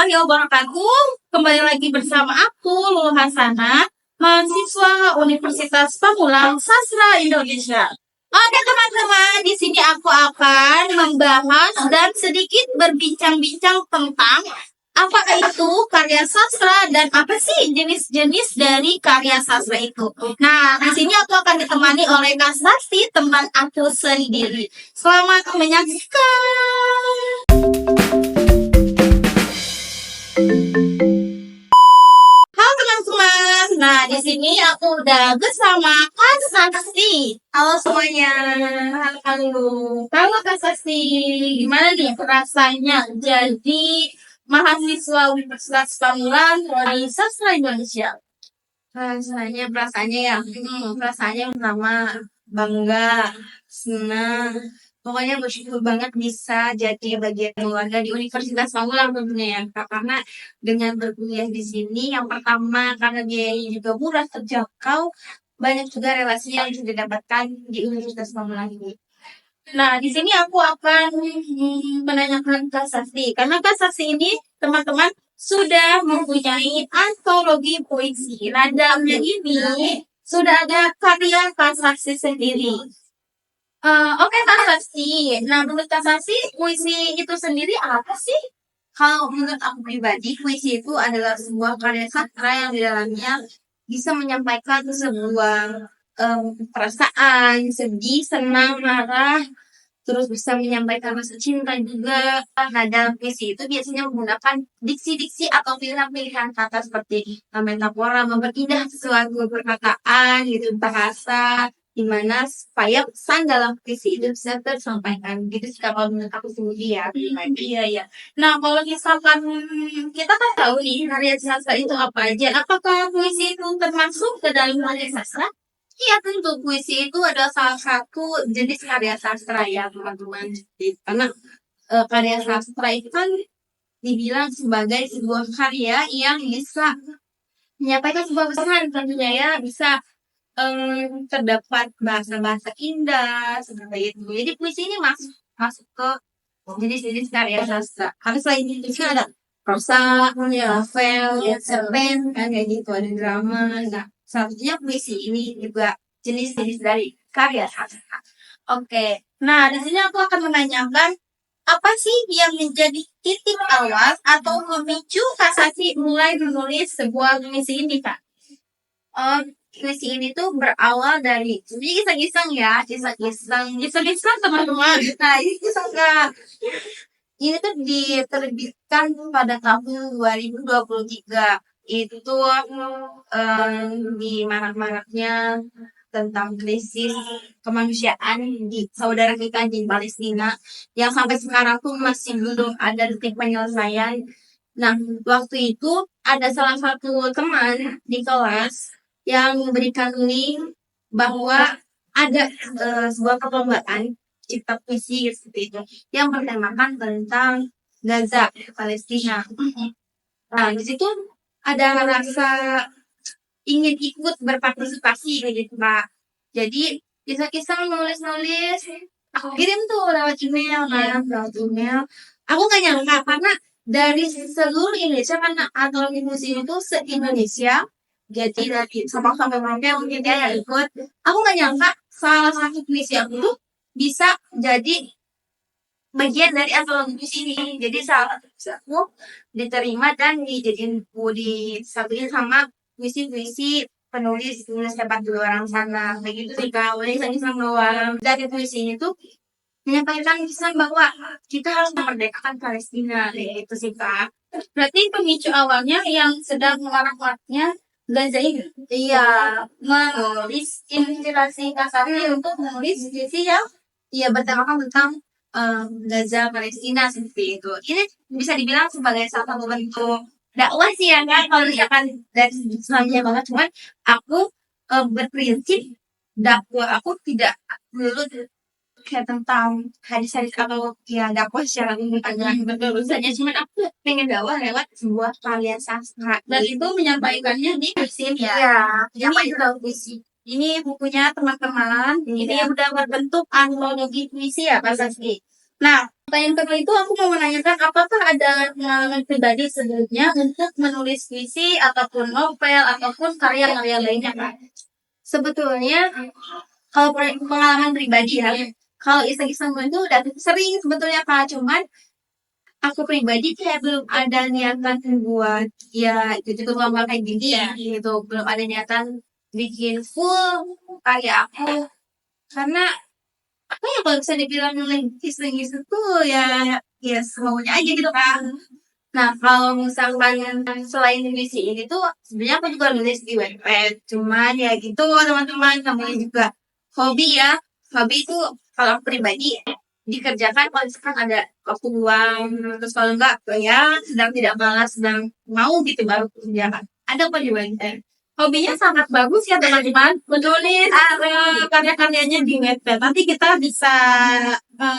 warahmatullahi wabarakatuh. Kembali lagi bersama aku, Lulu Hasanah, mahasiswa Universitas Pamulang Sastra Indonesia. Oke teman-teman, di sini aku akan membahas dan sedikit berbincang-bincang tentang apakah itu karya sastra dan apa sih jenis-jenis dari karya sastra itu. Nah, di sini aku akan ditemani oleh Kak Sakti, teman aku sendiri. Selamat menyaksikan. Halo teman-teman. Nah, di sini aku udah bersama Kak Sakti. Halo semuanya. Halo. Halo Kak Sakti. Gimana nih rasanya jadi mahasiswa Universitas Pamulang dari Sastra Indonesia? Rasanya pertama bangga, senang, pokoknya bersyukur banget bisa jadi bagian keluarga di Universitas Pamulang tentunya ya Kak. Karena dengan berkuliah di sini, yang pertama karena biayanya juga murah, terjangkau, banyak juga relasi yang bisa didapatkan di Universitas Pamulang ini. Nah, di sini aku akan menanyakan Kak Sakti. Karena Kak Sakti ini, teman-teman, sudah mempunyai antologi puisi. Nah, dalamnya ini sudah ada karya Kak Sakti sendiri. Oke, Kak Sakti. Nah, menurut Kak Sakti, puisi itu sendiri apa sih? Kalau menurut aku pribadi, puisi itu adalah sebuah karya sastra yang di dalamnya bisa menyampaikan sebuah perasaan, sedih, senang, marah, terus bisa menyampaikan rasa cinta juga. Nah, dalam puisi itu biasanya menggunakan diksi-diksi atau pilihan-pilihan kata seperti metafora, memperindah sesuatu perkataan, gitu, bahasa, dimana supaya pesan dalam puisi itu bisa tersampaikan. Gitu sih kalau menurut aku sendiri ya. Iya. Nah, kalau misalkan kita kan tahu nih karya sastra itu apa aja. Apakah puisi itu termasuk ke dalam karya sastra? Iya, tentu puisi itu adalah salah satu jenis karya sastra ya teman-teman. Karena karya sastra itu kan dibilang sebagai sebuah karya yang bisa menyampaikan sebuah pesan tentunya ya, bisa terdapat bahasa-bahasa indah seperti itu. Jadi puisi ini masuk ke jenis-jenis karya sastra. Karena selain itu kan ada prosa, novel, cerpen, kan kayak gitu, ada drama. Nah, selanjutnya puisi ini juga jenis-jenis dari karya sastra. Oke. Nah, di sini aku akan menanyakan apa sih yang menjadi titik awal atau memicu Kak Sakti mulai menulis sebuah puisi ini, Kak? Puisi ini tuh berawal dari kisah-kisah ya, kisah-kisah teman-teman. Nah, ini kisah Kak. Ini tuh diterbitkan pada tahun 2023. Itu tuh di marak-maraknya tentang krisis kemanusiaan di saudara kita di Palestina yang sampai sekarang tuh masih belum ada titik penyelesaian. Nah, waktu itu ada salah satu teman di kelas yang memberikan link bahwa ada sebuah perlombaan cipta puisi seperti itu yang bertemakan tentang Gaza, Palestina. Nah, di situ ada rasa ingin ikut berpartisipasi gitu Pak. Jadi kisah-kisah nulis-nulis aku kirim tuh lewat email. Aku gak nyangka karena dari seluruh Indonesia, karena antologi puisi itu se-Indonesia, jadi dari Sabang sampai Merauke mungkin dia yang ikut. Aku gak nyangka salah satu puisi aku tuh bisa jadi bagian dari antologi puisi ini. Jadi salah satu puisi aku diterima dan disatuin sama puisi-puisi penulis hebat di luar sana. Begitu sih Kak, kisah-kisah doang. Dari puisi ini tuh menyampaikan pesan bahwa kita harus memerdekakan Palestina. Itu sih Kak. Berarti pemicu awalnya yang sedang marak-maraknya Gaza ini. Iya, Menulis inspirasi Kak Sakti untuk menulis puisi yang bertemakan tentang Gaza Palestina seperti itu. Ini bisa dibilang sebagai salah satu bentuk dakwah sih ya kan, kalau misalkan dari Islamnya banget. Cuman aku berprinsip dakwah aku tidak dulu kayak tentang hadis-hadis atau ya dakwah secara umum aja betul-betulnya. Cuman aku pengen dakwah lewat sebuah karya sastra dan itu menyampaikannya di puisi ya. Ini dalam puisi. Ini bukunya teman-teman. Ini udah berbentuk antologi puisi ya Kak Sakti. Nah, Pertanyaan kedua itu aku mau menanyakan apakah ada pengalaman pribadi sebelumnya untuk menulis puisi ataupun novel ataupun karya-karya lainnya, Kak? Sebetulnya kalau pengalaman pribadi ya, kalau iseng-iseng itu udah sering sebetulnya Kak, cuman aku pribadi kayak belum ada niatan buat ya itu ngomong kayak gini ya gitu, belum ada niatan bikin full karya aku karena apa ya kalau bisa dibilang iseng-iseng tuh ya semuanya aja gitu kan. Nah kalau misalkan selain misi ini tuh sebenarnya aku juga nulis di Wattpad, cuman ya gitu teman-teman, namanya juga hobi ya. Hobi itu kalau aku pribadi dikerjakan kalau misalkan ada waktu luang, terus kalau enggak ya sedang tidak malas, sedang mau gitu baru kerjakan. Ada apa di Wattpad? Hobinya sangat bagus ya teman-teman, menulis karya-karyanya di Wattpad. Nanti kita bisa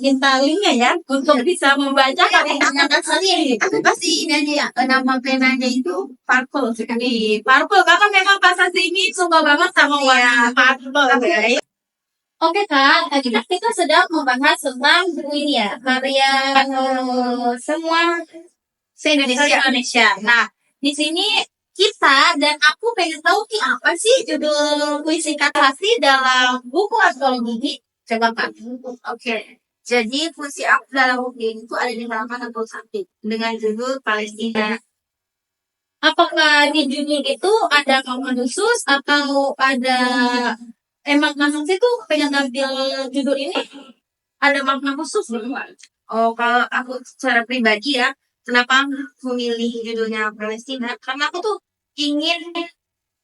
minta linknya ya untuk bisa membaca karya-karya tadi. Pasti ini aja ya, nama penanya itu Purple sekali. Purple, karena memang pasal ini suka banget sama warna purple. Guys. Oke Kak, kita sedang membahas tentang buku ini ya, karya semua se-Indonesia. Nah, di sini kita dan aku pengen tahu nih apa sih judul puisi Kak Lasti dalam buku antologi ini. Coba Kak. Oke. Jadi puisi aku dalam buku ini tuh ada di halaman 61 dengan judul Palestina. Apakah di judul itu ada momen khusus atau ada emang langsung sih tuh pengen ngambil judul ini ada makna khusus gitu? Oh, kalau aku secara pribadi ya, kenapa memilih judulnya Palestina? Karena aku tuh ingin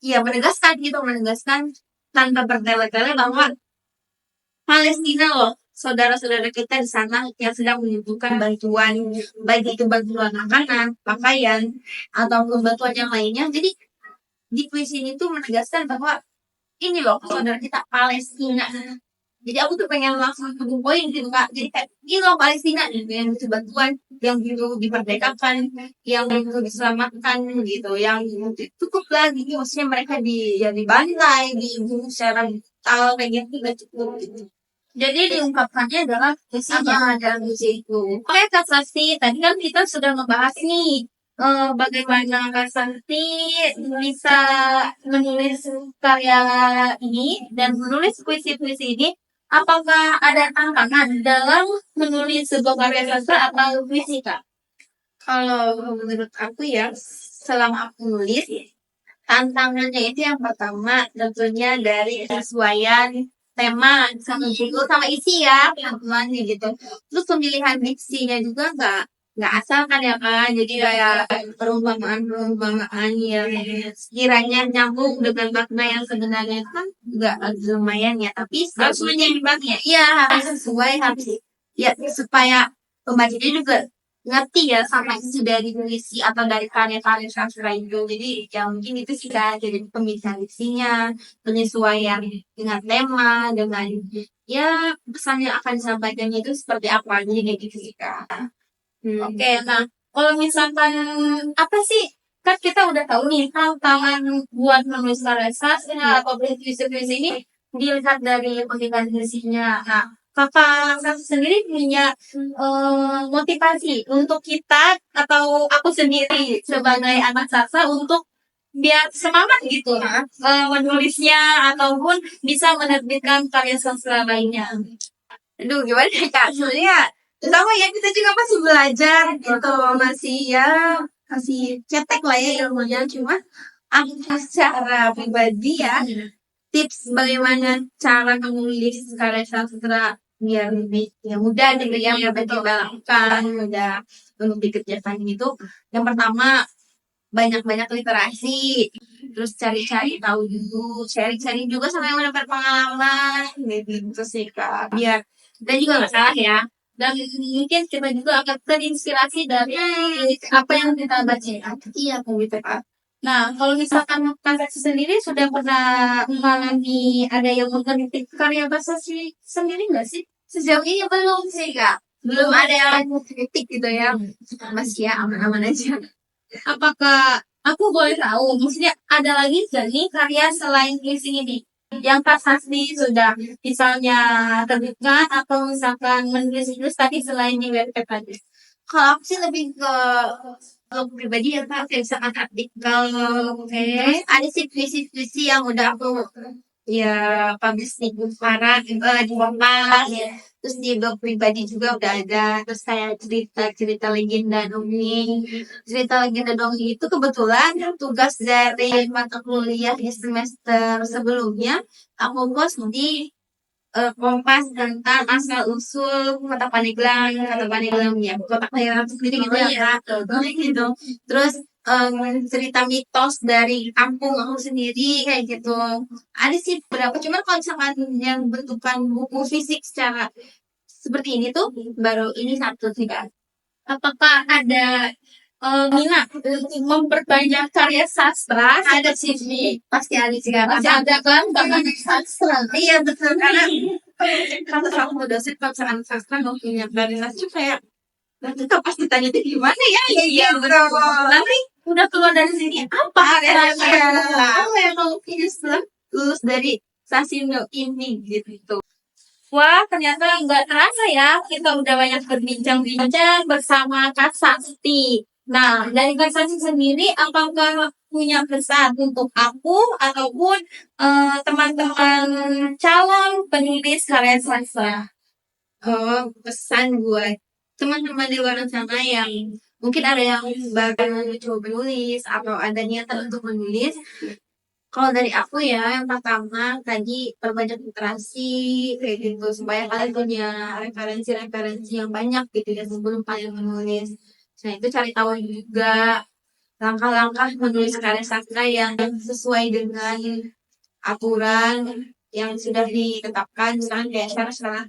ya menegaskan tanpa bertele-tele bahwa Palestina loh, saudara-saudara kita di sana yang sedang membutuhkan bantuan, baik itu bantuan makanan, pakaian, ataupun bantuan yang lainnya. Jadi di puisi ini tuh menegaskan bahwa ini loh saudara kita Palestina. Jadi aku tuh pengen langsung ke poin gitu Kak. Jadi kayak ini loh Palestina gitu, yang butuh bantuan, yang butuh dimerdekakan, yang butuh diselamatkan gitu, yang cukup lah gitu. Maksudnya mereka dibantai, dibunuh secara brutal kayak gitu gak cukup gitu. Jadi diungkapkannya adalah puisinya. Dalam puisi itu. Oke Kak Sasti, tadi kan kita sudah membahas nih bagaimana Kak Santi bisa menulis karya ini dan menulis puisi-puisi ini. Apakah ada tantangan dalam menulis sebuah karya sastra atau puisi Kak? Kalau menurut aku ya, selama aku nulis, tantangannya itu yang pertama tentunya dari kesesuaian tema sama judul sama isi ya teman-teman gitu. Terus pemilihan diksinya juga nggak asal kan ya kan, jadi kayak perumpamaan yang sekiranya nyambung dengan makna yang sebenarnya kan juga lumayan ya, tapi Harus menyeimbang ya? iya harus sesuai, harus ya supaya pembacanya juga ngerti ya sama isi dari puisi atau dari karya-karya sastra itu. Jadi ya mungkin itu sih kan jadi pemilihan diksinya, penyesuaian dengan tema, dengan ya pesan yang akan disampaikannya itu seperti apa, jadi kayak gitu sih kak. Oke, nah kalau misalkan apa sih? Kan kita udah tahu nih tantangan buat menulis karya sastra atau puisi-puisi ini dilihat dari pemilihan puisinya. Nah, kakak sendiri punya motivasi untuk kita atau aku sendiri sebagai anak sastra untuk biar semangat gitu menulisnya ataupun bisa menerbitkan karya sastra lainnya. Aduh gimana ya kak, sebenarnya terutama ya kita juga masih belajar gitu, masih cetek lah ya ilmunya. Cuma aku secara pribadi ya, tips bagaimana cara menulis karya sastra biar lebih ya mudah gitu ya, mudah dilakukan, mudah untuk dikerjakan gitu. Yang pertama banyak-banyak literasi, terus cari-cari tahu dulu, sharing-sharing juga sama yang udah berpengalaman gitu sih kak, biar kita juga nggak salah ya. Dan mungkin kita juga akan terinspirasi dari apa yang kita baca. Iya gitu kak. Nah, kalau misalkan kakak sendiri sudah pernah mengalami ada yang mengkritik karya bahasa sendiri nggak sih? Sejauh ini belum sih kak, belum ada yang kritik gitu ya, masih ya aman-aman aja. Apakah aku boleh tahu, maksudnya ada lagi nggak nih karya selain puisi ini? yang Kak Sasti sudah misalnya terbitkan atau misalkan menulis tadi selain di webpad tadi? Kalau aku sih lebih ke blog pribadi ya Kak, kayak misalkan artikel, terus ada sih puisi-puisi yang udah aku ya publish di Bukhara, di Kompas, terus di blog pribadi juga udah ada, terus kayak cerita-cerita legenda dongeng. Cerita legenda dongeng itu kebetulan tugas dari mata kuliah di semester sebelumnya aku post di Kompas tentang asal usul kota Pandeglang ya, kota kelahiran sendiri gitu ya, gitu. Terus cerita mitos dari kampung aku sendiri kayak gitu. Ada sih berapa, cuman kalau misalkan yang bentukan buku fisik secara seperti ini tuh baru ini satu sih Kak. Apakah ada minat untuk memperbanyak karya sastra? Ada sih, pasti ada sih Kak. Masih ada kan bakat sastra? Iya betul, karena kalau aku dosen kalau misalkan sastra mau punya dari sastra kayak nanti tuh pasti tanya itu gimana ya? Iya betul. Nanti udah keluar dari sini apa Iya. Apa ya kalau ini setelah lulus dari Sasindo ini gitu. Wah, ternyata nggak terasa ya, kita udah banyak berbincang-bincang bersama Kak Sakti. Nah, dari Kak Sakti sendiri, apakah punya pesan untuk aku ataupun teman-teman calon penulis karya sastra? Pesan buat teman-teman di luar sana yang mungkin ada yang baru coba menulis atau ada niatan untuk menulis. Kalau dari aku ya, yang pertama tadi perbanyak literasi kayak gitu supaya kalian punya referensi-referensi yang banyak gitu ya sebelum kalian menulis. Nah itu cari tahu juga langkah-langkah menulis karya sastra yang sesuai dengan aturan yang sudah ditetapkan. Misalnya kayak sekarang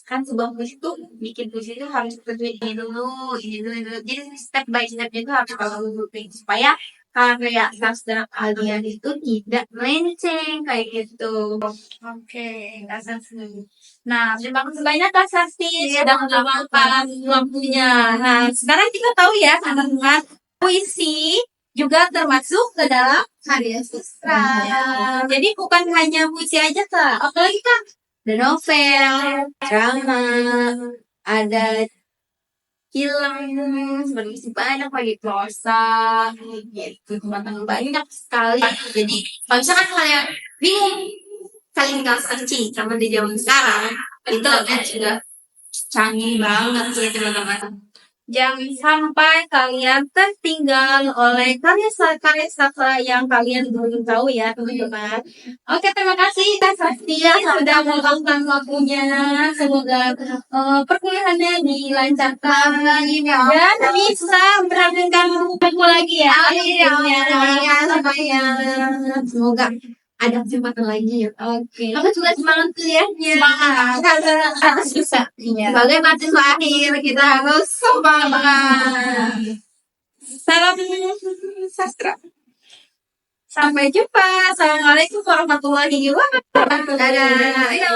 kan sebuah puisi itu bikin puisi itu harus seperti ini dulu, ini dulu, ini dulu. Jadi step by stepnya itu harus kalau grouping supaya karya sastra kalian itu tidak melenceng kayak gitu. Oke, Kak Sakti. Nah, terima kasih banyak Kak Sakti sudah meluangkan waktunya. Nah, sekarang kita tahu ya, teman-teman, puisi juga termasuk ke dalam Karya sastra. jadi bukan hanya puisi aja Kak, apalagi Kak? Ada novel, drama, ada film, berisi banyak lagi prosa, gitu, teman-teman banyak sekali. Jadi kalau misalkan kalian bingung, kalian tinggal searching sama di zaman sekarang, internet sudah canggih banget sih teman-teman. Jangan sampai kalian tertinggal oleh karya-karya sastra yang kalian belum tahu ya teman-teman. Oke, terima kasih Kak Sakti ya sudah meluangkan waktunya. Semoga perkuliahannya dilancarkan dan bisa merampungkan buku lagi ya. Semoga ada kesempatan lainnya ya. Oke. Kamu juga semangat kuliahnya. Harus bisa. Iya. Sebagai mahasiswa akhir kita harus semangat. Salam sastra. Sampai jumpa. Assalamualaikum warahmatullahi wabarakatuh. Dadah. Ayo.